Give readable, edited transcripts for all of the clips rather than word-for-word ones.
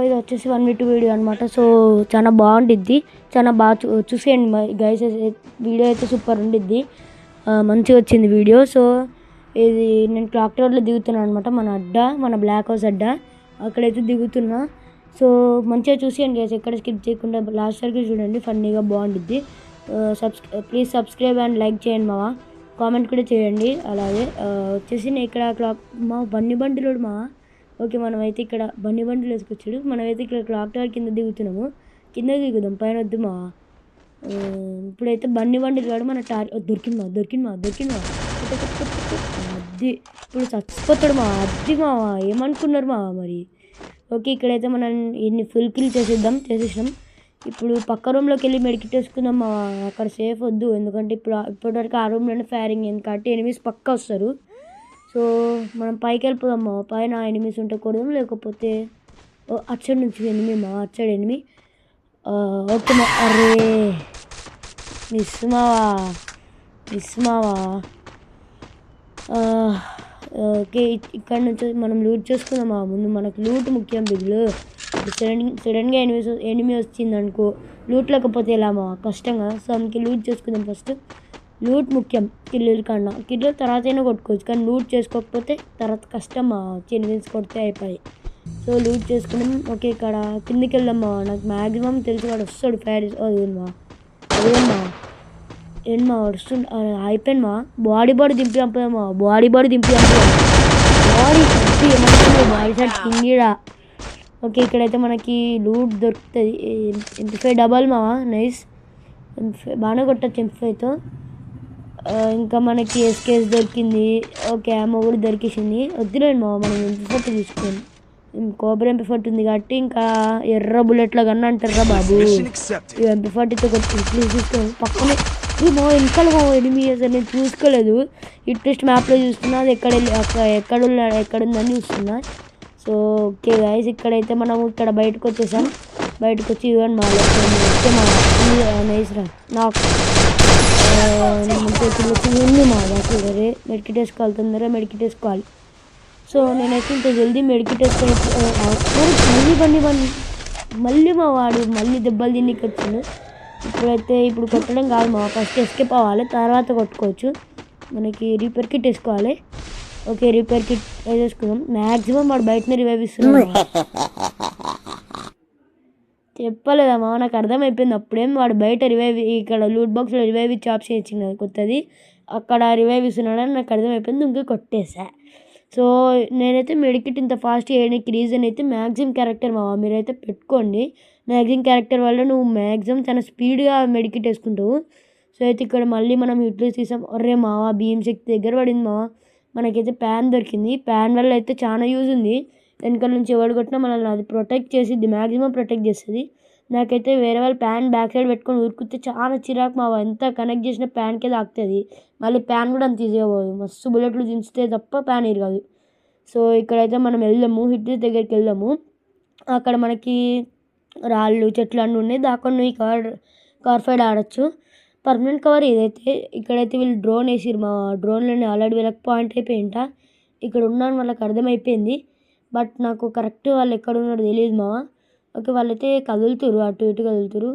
ఇది వచ్చేసి 1v2 video అనమాట. సో చాలా బాగుండిద్ది, చాలా బాగా చూసేయండి గైస్. వీడియో అయితే సూపర్ ఉండిద్ది, మంచిగా వచ్చింది వీడియో. సో ఇది నేను క్లాక్ టవర్లో దిగుతున్నాను అనమాట, మన బ్లాక్ హౌస్ అడ్డ అక్కడైతే దిగుతున్నా. సో మంచిగా చూసేయండి గైస్, ఎక్కడ స్కిప్ చేయకుండా లాస్ట్ వరకు చూడండి, ఫన్నీగా బాగుండిద్ది. ప్లీజ్ సబ్స్క్రైబ్ అండ్ లైక్ చేయండి మావా, కామెంట్ కూడా చేయండి. అలాగే వచ్చేసి నేను ఇక్కడ బండిలోడు ఓకే, మనమైతే ఇక్కడ బండిలు వేసుకొచ్చాడు. మనమైతే ఇక్కడ క్లాక్ టవర్ కింద దిగుతున్నాము, కింద దిగుదాం, పైన వద్దు ఇప్పుడైతే బండి కాడు మన దొరికింది అది. ఇప్పుడు చచ్చిపోతాడు అది ఏమనుకున్నారు మరి. ఓకే, ఇక్కడైతే మనం ఇన్ని ఫుల్ కిల్ చేసేసినాం. ఇప్పుడు పక్క రూమ్లోకి వెళ్ళి మెడికిట్ వేసుకుందాం అక్కడ సేఫ్ వద్దు, ఎందుకంటే ఇప్పటివరకు ఆ రూమ్లోనే ఫైరింగ్ అయింది కాబట్టి ఎనిమీస్ పక్క వస్తారు. సో మనం పైకి వెళ్ళిపోదాం పైన ఎనిమీస్ ఉంటే కొడదాం, లేకపోతే అచ్చడి నుంచి అచ్చడి ఎనిమి. ఓకే అరే మిస్ మావా. ఓకే, ఇక్కడ నుంచి మనం లూట్ చేసుకుందాం ముందు, మనకు లూట్ ముఖ్యం బిగ్లు. సడన్గా ఎనిమి వచ్చింది అనుకో, లూట్ లేకపోతే ఎలా కష్టంగా. సో అందుకే లూట్ చేసుకుందాం ఫస్ట్. లూట్ ముఖ్యం, కిల్లుల కన్నా. కిల్లుల తర్వాత అయినా కొట్టుకోవచ్చు, కానీ లూట్ చేసుకోకపోతే తర్వాత కష్టం ఎనిమిస్ కొడితే అయిపోయి. సో లూట్ చేసుకున్నాం. ఓకే, ఇక్కడ కిందికి వెళ్దాం నాకు మ్యాక్సిమం తెలిసి వాడు వస్తాడు ఫైర్ అదేమా వాడు వస్తుంది. అయిపోయింది బాడీ దింపి పంపుదామా, బాడీ షాట్ కింగిడా. ఓకే, ఇక్కడైతే మనకి లూట్ దొరుకుతుంది. MP5 డబల్ నైస్, బాగానే కొట్టచ్చు MP5తో. ఇంకా మనకి SKS దొరికింది. ఓకే, అమ్మ కూడా దొరికేసింది. వద్దులేండి మనం MP40 తీసుకోండి, కోబ్రా MP40 ఉంది కాబట్టి. ఇంకా ఎర్ర బుల్లెట్ల కన్నా అంటారా బాబు, MP40తో కొట్టి తీసుకోండి. పక్కనే వెనకాల ఎనిమిది నేను చూసుకోలేదు, ఇట్లిస్ట్ మ్యాప్లో చూస్తున్నా, అది ఎక్కడుందని చూస్తున్నా. సో ఓకే గైస్, ఇక్కడైతే మనం ఇక్కడ బయటకు వచ్చేసాం. బయటకు వచ్చి ఇవ్వండి నైస్ రా నాకు ఉంది సరే మెడికిట్ వేసుకోవాలి, తొందరగా మెడికిట్ వేసుకోవాలి. సో నేనైతే ఇంత జల్దీ మెడికిట్ వేసుకొని మళ్ళీ వాడు దెబ్బలు తిన్నికి వచ్చిండు. ఇప్పుడు కొట్టడం కాదు ఫస్ట్ ఎస్కేప్ అవ్వాలి, తర్వాత కొట్టుకోవచ్చు. మనకి రిపేర్ కిట్ వేసుకోవాలి. ఓకే, రిపేర్ కిట్ వేసేసుకుందాం. మ్యాక్సిమం వాడు బయటనే రివైవ్ ఇస్తున్నాడు. చెప్పలేదమ్మా, నాకు అర్థమైపోయింది అప్పుడేం. వాడు బయట ఇక్కడ లూట్ బాక్స్లో రివైవ్ ఇచ్చి ఆప్షన్ ఇచ్చింది కొత్తది, అక్కడ రివైవ్ ఇస్తున్నాడని నాకు అర్థమైపోయింది. ఇంకా కొట్టేసా. సో నేనైతే మెడికిట్ ఇంత ఫాస్ట్ చేయడానికి రీజన్ అయితే మ్యాక్సిమం క్యారెక్టర్ మీరైతే పెట్టుకోండి. మ్యాక్సిమం క్యారెక్టర్ వల్ల నువ్వు మ్యాక్సిమం చాలా స్పీడ్గా మెడికిట్ వేసుకుంటావు. సో అయితే ఇక్కడ మళ్ళీ మనం యూటిలైజ్ చేసాం. అరే భీమ్ శక్తి దగ్గర పడింది మనకైతే ప్యాన్ దొరికింది. ప్యాన్ వల్ల అయితే చాలా యూజ్ ఉంది, వెనకాల నుంచి ఎవడు కొట్టినా మనల్ని అది ప్రొటెక్ట్ చేసిద్ది, మ్యాక్సిమం ప్రొటెక్ట్ చేస్తుంది. నాకైతే వేరే వాళ్ళు ప్యాన్ బ్యాక్ సైడ్ పెట్టుకొని ఉరుకుతే చాలా చిరాకు ఎంత కనెక్ట్ చేసిన ప్యాన్కే తాకుతుంది. మళ్ళీ ప్యాన్ కూడా అంత ఈజీగా పోదు, మస్తు బుల్లెట్లు దించితే తప్ప ప్యాన్ ఇరగదు. సో ఇక్కడైతే మనం వెళ్దాము, హిట్లర్ దగ్గరికి వెళ్దాము. అక్కడ మనకి రాళ్ళు చెట్లు అన్నీ ఉన్నాయి, దాకొని కార్ ఫైడ్ ఆడచ్చు. పర్మనెంట్ కవర్ ఇదైతే. ఇక్కడైతే వీళ్ళు డ్రోన్ వేసిరు డ్రోన్లోనే ఆల్రెడీ వీళ్ళకి పాయింట్ అయిపోయింట. ఇక్కడ ఉన్నాను వాళ్ళకి అర్థమైపోయింది, బట్ నాకు కరెక్ట్ వాళ్ళు ఎక్కడ ఉన్నారో తెలియదు ఓకే, వాళ్ళైతే కదులుతురు, అటు ఇటు కదులుతురు,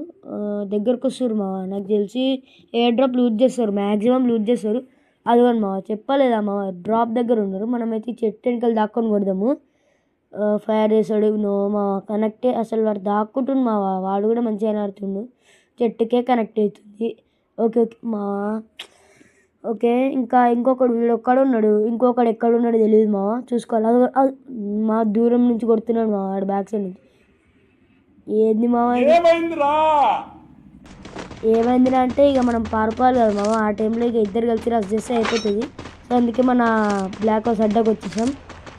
దగ్గరకు వస్తారు నాకు తెలిసి ఎయిర్ డ్రాప్ లూట్ చేస్తారు, మ్యాక్సిమం లూట్ చేస్తారు. అదిగోండి చెప్పలేదా డ్రాప్ దగ్గర ఉన్నారు. మనమైతే చెట్టు వెనకాల దాక్కొని కొడదాము. ఫైర్ చేసాడు కనెక్టే, అసలు వాడు దాక్కుంటుండు వాడు కూడా మంచిగా ఆడుతుండు, చెట్టుకే కనెక్ట్ అవుతుంది. ఓకే ఓకే ఇంకా ఇంకొకడు వీడు ఉన్నాడు, ఇంకొకడు ఎక్కడున్నాడు తెలియదు చూసుకోవాలి. దూరం నుంచి కొడుతున్నాడు వాడు బ్యాక్ సైడ్ నుంచి. ఏంది ఏమైందిరా అంటే ఇక మనం పారిపోవాలి కదా ఆ టైంలో ఇక ఇద్దరు కలిసి రష్ చేస్తే అయిపోతుంది. సో అందుకే మన బ్లాక్ హౌస్ అడ్డకు వచ్చేసాం.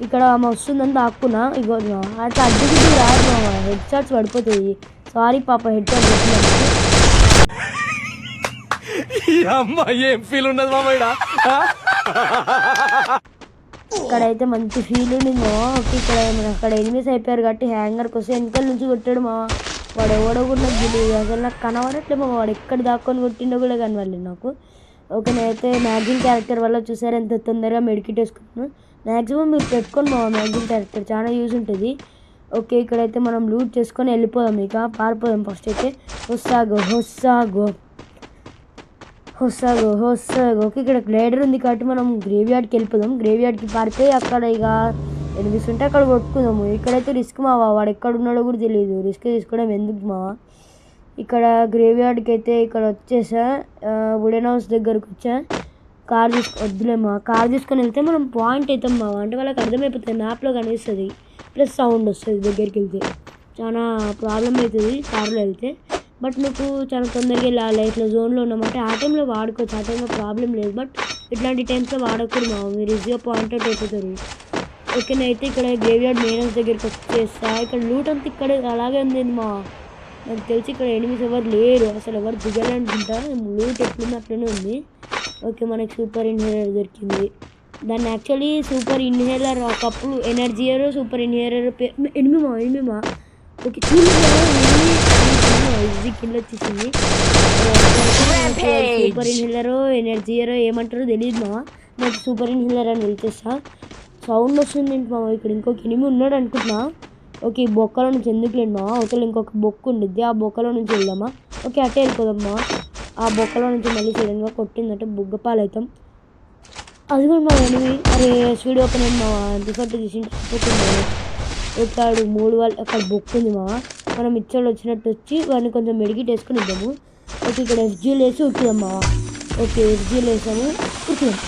ఇక్కడ వస్తుందని దాక్కున్నా, ఇగో అట్లా అడ్డుకి రాదు హెడ్ షాట్స్ పడిపోతుంది. సారీ పాప, హెడ్ షాట్ పెట్టినందుకు. ఇక్కడైతే మంచి ఫీల్ ఉండింది ఓకే, అక్కడ ఎనిమిస్ అయిపోయారు కాబట్టి హ్యాంగర్కి వస్తే వెనకాల నుంచి కొట్టాడు వాడు ఎవడో కూడా నాకు తెలియదు, అసలు నాకు కనబడట్లే వాడు ఎక్కడ దాక్కొని కొట్టిండో కూడా కనబడలేదు నాకు. ఓకే, నేనైతే మ్యాగ్జిన్ క్యారెక్టర్ వల్ల చూసారు ఎంత తొందరగా మెడికిట్ వేసుకున్నాను. మ్యాక్సిమం మీరు పెట్టుకోండి మ్యాగ్జిన్ క్యారెక్టర్ చాలా యూజ్ ఉంటుంది. ఓకే, ఇక్కడైతే మనం లూట్ చేసుకొని వెళ్ళిపోదాం, ఇక పారిపోదాం. ఫస్ట్ అయితే ఓకే, ఇక్కడ గ్లైడర్ ఉంది కాబట్టి మనం గ్రేవ్ యార్డ్కి వెళ్ళిపోదాం. గ్రేవ్ యార్డ్కి పారిపోయి అక్కడ ఇక ఎనిమిస్ ఉంటే అక్కడ కొట్టుకుందాము. ఇక్కడైతే రిస్క్ మావా, వాడు ఎక్కడున్నాడో కూడా తెలియదు. రిస్క్ తీసుకోవడం ఎందుకు మావా. ఇక్కడ గ్రేవ్ యార్డ్కి అయితే ఇక్కడ వచ్చేసా, వుడెన్ హౌస్ దగ్గరకు వచ్చా. కార్ వద్దులేమా, కార్ తీసుకొని వెళ్తే మనం పాయింట్ అవుతాం మావా. అంటే వాళ్ళకి అర్థమైపోతుంది, మ్యాప్లో కనిపిస్తుంది, ప్లస్ సౌండ్ వస్తుంది. దగ్గరికి వెళ్తే చాలా ప్రాబ్లం అవుతుంది కార్లో వెళ్తే. బట్ నువ్వు చాలా తొందరగా వెళ్ళాలి. ఇట్లా జోన్లో ఉన్నామంటే ఆ టైంలో వాడుకోవచ్చు, ఆ టైంలో ప్రాబ్లం లేదు. బట్ ఇట్లాంటి టైమ్స్లో వాడకూడదు మావా, మీరు ఈజీగా పాయింట్అవుట్ అయిపోతారు. ఓకేనైతే ఇక్కడ గ్రేవ్ యార్డ్ మెయిన్ హౌస్ దగ్గరికి వచ్చేస్తా. ఇక్కడ లూట్ అంతా ఇక్కడ అలాగే ఉంది మా, నాకు తెలిసి ఇక్కడ ఎనిమిస్ ఎవరు లేరు, అసలు ఎవరు దిగాలనుకుంటా. లూట్ ఎట్లుంది అట్లనే ఉంది. ఓకే, మనకి సూపర్ ఇన్హేలర్ దొరికింది. దాన్ని యాక్చువల్లీ సూపర్ ఇన్హేలర్ ఒకప్పుడు ఎనర్జీయర్ సూపర్ ఇన్హేలర్ ఎనిమిమా. ఓకే, ఈజీ కిల్ వచ్చేసింది. సూపర్ ఇన్హేలరో ఎనర్జీయరో ఏమంటారో తెలియదు మా, నాకు సూపర్ ఇన్హేలర్ అని తెలిసేస్తా. సౌండ్ వస్తుంది ఏంటి మామ, ఇక్కడ ఇంకొక ఎనిమి ఉన్నాడు అనుకుంటున్నా. ఓకే, ఈ బొక్కలో నుంచి ఎందుకు లేండి మామ, అవతల ఇంకొక బొక్క ఉండిద్ది, ఆ బొక్కలో నుంచి వెళ్దామా. ఓకే, అట్టే వెళ్ళిపోదామ్మా. ఆ బొక్కలో నుంచి మళ్ళీ సడన్గా కొట్టిందంటే బుగ్గపాలవుతాం. అది కూడా మా ఎనిమి, అరే స్పీడ్ ఓపెన్ అయింది మామ, డిఫెక్ట్ తీసిపోతుంది. ఓకే, ఆడు 3 వాళ్ళు అక్కడ బొక్క ఉంది మామ. మనం ఇచ్చోళ్ళు వచ్చినట్టు వచ్చి వాడిని కొంచెం మెడికిట్ వేసుకుని ఇద్దాము. ఓకే, ఇక్కడ ఎఫ్జీలు వేసి ఉక్కుదాం మామ. ఓకే, ఎఫ్జీలు వేసాము, ఉక్కుదాం.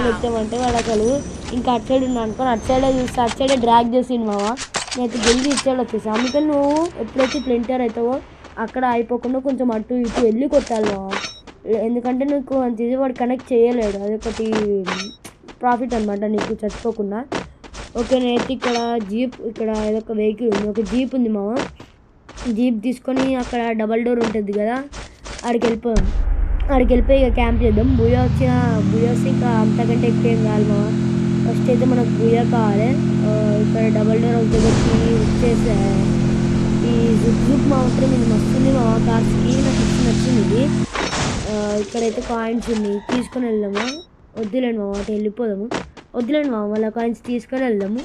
వచ్చామంటే వాడు అసలు ఇంకా అటు సైడ్ ఉన్నా అనుకోని అటు సైడే చూస్తే అటు సైడే డ్రాగ్ చేసిండు మావా. నేనైతే జల్దీ ఇచ్చాడు వచ్చేసి. అందుకని నువ్వు ఎప్పుడైతే ప్లెంటర్ అవుతావో అక్కడ అయిపోకుండా కొంచెం అటు ఇటు వెళ్ళి కొట్టాలి మావా. ఎందుకంటే నీకు అంత ఈజీ వాడు కనెక్ట్ చేయలేడు, అదొకటి ప్రాఫిట్ అనమాట నీకు చచ్చిపోకుండా. ఓకే, నేనైతే ఇక్కడ జీప్, ఇక్కడ ఏదొక వెహికల్ ఉంది, ఒక జీప్ ఉంది మావా. జీప్ తీసుకొని అక్కడ డబల్ డోర్ ఉంటుంది కదా, ఆడికి వెళ్ళిపోయాం. అక్కడికి వెళ్ళిపోయి ఇక క్యాంప్ చేద్దాం. బుయా వస్తే ఇంకా అంతకంటే ఎక్కువ ఏం కావాలి మా. ఫస్ట్ అయితే మనకు బుయా కావాలి. ఇక్కడ డబల్ డోర్ హౌస్ దగ్గరికి వచ్చేసా. ఈ జుక్ మాత్రం ఇది మస్తుంది మా కార్స్కి, నాకు నచ్చింది ఇది. ఇక్కడైతే కాయిన్స్ ఉన్నాయి, తీసుకొని వెళ్దామా. వద్దులేండి మా అటు వెళ్ళిపోదాము. వద్దులేండి మా వాళ్ళ కాయిన్స్ తీసుకొని వెళ్దాము.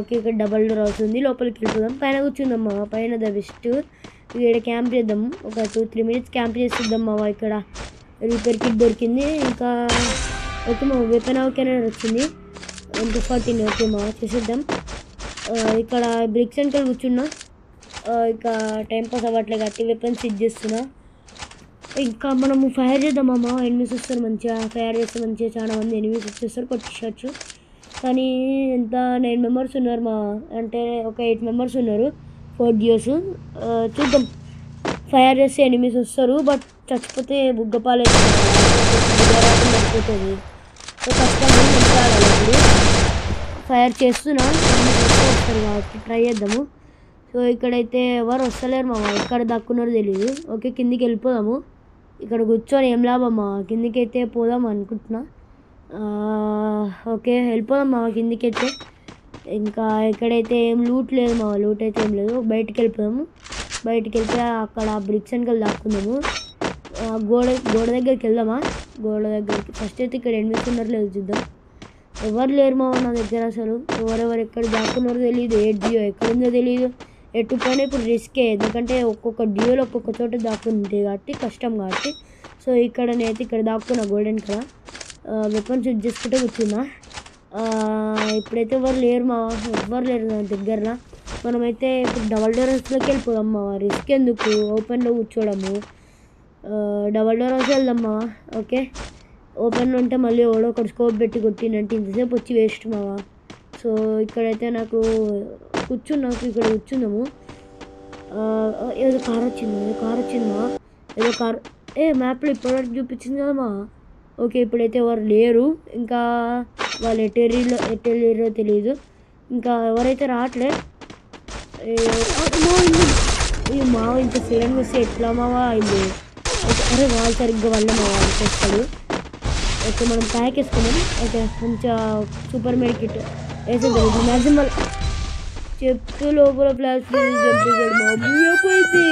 ఓకే, ఇక్కడ డబల్ డోర్ హౌస్ ఉంది, లోపలికి వెళ్ళిపోదాం. పైన కూర్చుందాం మా, పైన ద బెస్ట్. ఇక్కడ క్యాంప్ చేద్దాము, ఒక 2-3 మినిట్స్ క్యాంప్ చేసిద్దాం మావా. ఇక్కడ రిపేర్ కిట్ దొరికింది. ఇంకా ఓకే మా వెపన్ అవకేనర్ వచ్చింది, 114. ఓకే మా చేసేద్దాం. ఇక్కడ బ్రిక్స్ వెనకాల కూర్చున్నా. ఇక టైం పాస్ అవ్వట్లే కాబట్టి వెపన్స్ ఇచ్చేస్తున్నా. ఇంకా మనము ఫైర్ చేద్దామమ్మా. ఎనిమిస్ వస్తారు మంచిగా, ఫైర్ చేస్తే మంచిగా చాలా మంది ఎనిమిస్ వచ్చేస్తారు, కొట్టేసచ్చు. కానీ ఎంత 9 మెంబర్స్ ఉన్నారు మా, అంటే ఒక 8 మెంబర్స్ ఉన్నారు, 4 డ్యూస్. చూద్దాం, ఫైర్ చేస్తే ఎనిమిస్ వస్తారు, బట్ చచ్చిపోతే బుగ్గపాలు అయిపోతుంది. సో కష్టంగా మంచిగా ఆడాలి. ఇప్పుడు ఫైర్ చేస్తున్నా, వస్తారు కాబట్టి ట్రై చేద్దాము. సో ఇక్కడైతే ఎవరు వస్తలేరు మామ, ఎక్కడ దక్కున్నారో తెలియదు. ఓకే, కిందికి వెళ్ళిపోదాము. ఇక్కడ కూర్చొని ఏం లాభమ్మా, కిందికి అయితే పోదాం అనుకుంటున్నా. ఓకే, వెళ్ళిపోదాం మామ కిందికి అయితే. ఇంకా ఎక్కడైతే ఏం లూట్ లేదు మా, లూట్ అయితే ఏం లేదు. బయటికి వెళ్ళిపోదాము. బయటికి వెళ్తే అక్కడ బ్రిక్స్ వెనకాల దాక్కున్నాము. గోడ దగ్గరికి వెళ్దామా. గోడ దగ్గరికి ఫస్ట్ అయితే ఇక్కడ ఎనిమిది ఉన్నారు లేదు చూద్దాం. ఎవరు లేరు మా నా దగ్గర, అసలు ఎవరెవరు ఎక్కడ దాక్కున్నారో తెలియదు, ఏ డ్యూ ఎక్కడుందో తెలియదు. ఎటు పైన ఇప్పుడు రిస్కే, ఎందుకంటే ఒక్కొక్క డ్యూలో ఒక్కొక్క చోట దాక్కుని ఉంటాయి కాబట్టి కష్టం కాబట్టి. సో ఇక్కడ నేనైతే ఇక్కడ దాక్కున్నా గోల్డెన్ కదా, వెపన్స్ యూజ్ చేసుకుంటే కూర్చున్నా. ఇప్పుడైతే ఎవరు లేరు మా, ఎవ్వరు లేరు నా దగ్గరలో. మనమైతే ఇప్పుడు డబల్ డోర్ హౌస్లోకి వెళ్ళిపోదాం మా, రిస్క్ ఎందుకు ఓపెన్లో కూర్చోవడము. డబల్ డోర్ హౌస్ వెళ్దాం మా. ఓకే, ఓపెన్లో ఉంటే మళ్ళీ ఓడో ఒకటి స్కోప్ పెట్టి కొట్టినంటే ఇంతసేపు వచ్చి వేస్ట్ మావా. సో ఇక్కడైతే నాకు ఇక్కడ కూర్చుందాము. ఏదో కార్ వచ్చిందమ్మా, ఏదో కార్ మ్యాప్లో ఇప్పటివరకు చూపించింది కదమ్మా. ఓకే, ఇప్పుడైతే ఎవరు లేరు, ఇంకా వాళ్ళు ఎటెళ్ళారో తెలియదు. ఇంకా ఎవరైతే రావట్లే. మా ఇంత సీరియన్ వస్తే ఎట్లా మావా ఇది. అరే వాళ్ళు సరిగ్గా వల్ల మా వాళ్ళు చేస్తాడు. ఓకే, మనం ప్యాక్ వేసుకున్నాం. ఓకే, కొంచెం సూపర్ మెడికిట్ వేసేద్దాం. మ్యాక్సిమం చెప్తూ లోపల ఫ్లాష్ చంపేశాడు మా, పోయింది.